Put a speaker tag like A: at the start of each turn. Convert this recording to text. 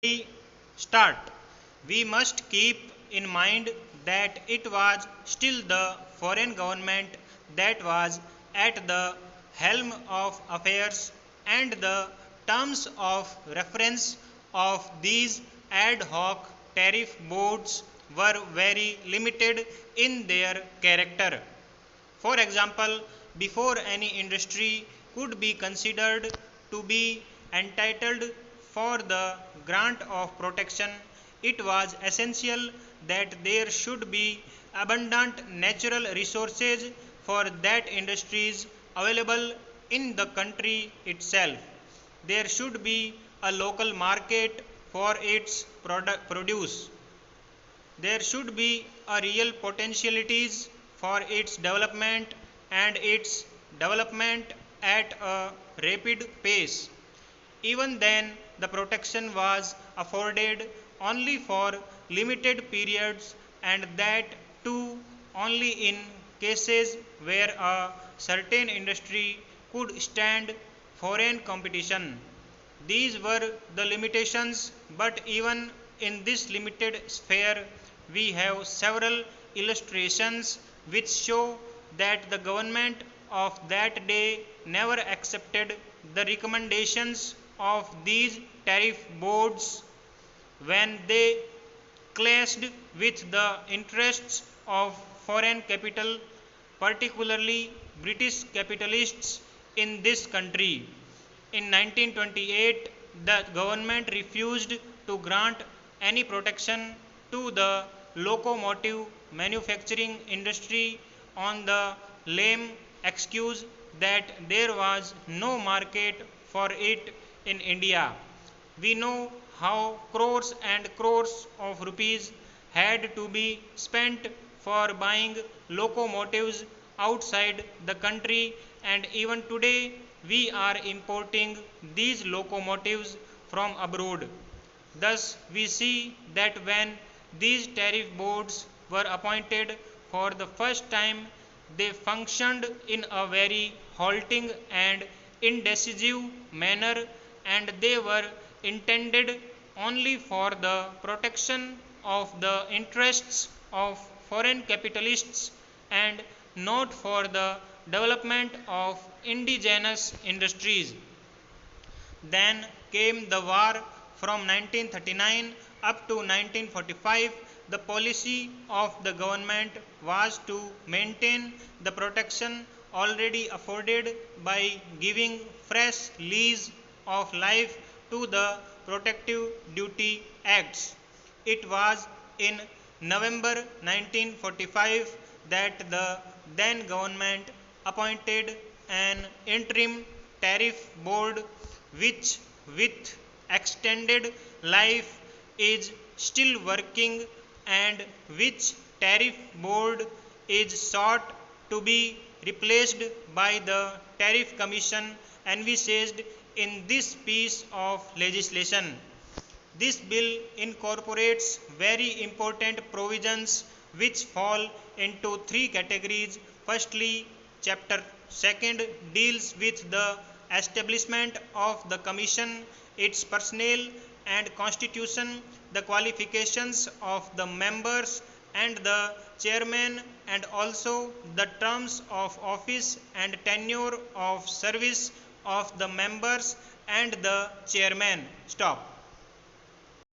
A: we start, we must keep in mind that it was still the foreign government that was at the helm of affairs, and the terms of reference of these ad hoc tariff boards were very limited in their character. For example, before any industry could be considered to be entitled for the grant of protection, it was essential that there should be abundant natural resources for that industries available in the country itself. There should be a local market for its produce. There should be a real potentialities for its development and its development at a rapid pace. Even then, the protection was afforded only for limited periods, and that too only in cases where a certain industry could stand foreign competition. These were the limitations, but even in this limited sphere, we have several illustrations which show that the government of that day never accepted the recommendations of these tariff boards when they clashed with the interests of foreign capital, particularly British capitalists in this country. In 1928, the government refused to grant any protection to the locomotive manufacturing industry on the lame excuse that there was no market for it in India. We know how crores and crores of rupees had to be spent for buying locomotives outside the country, and even today we are importing these locomotives from abroad. Thus, we see that when these tariff boards were appointed for the first time, they functioned in a very halting and indecisive manner, and they were intended only for the protection of the interests of foreign capitalists and not for the development of indigenous industries. Then came the war from 1939 up to 1945. The policy of the government was to maintain the protection already afforded by giving fresh lease of life to the Protective Duty Acts. It was in November 1945 that the then government appointed an interim tariff board which, with extended life, is still working, and which tariff board is sought to be replaced by the Tariff Commission envisaged in this piece of legislation. This bill incorporates very important provisions which fall into three categories. Firstly, Chapter 2 deals with the establishment of the Commission, its personnel and constitution, the qualifications of the members and the chairman, and also the terms of office and tenure of service of the members and the chairman. Stop.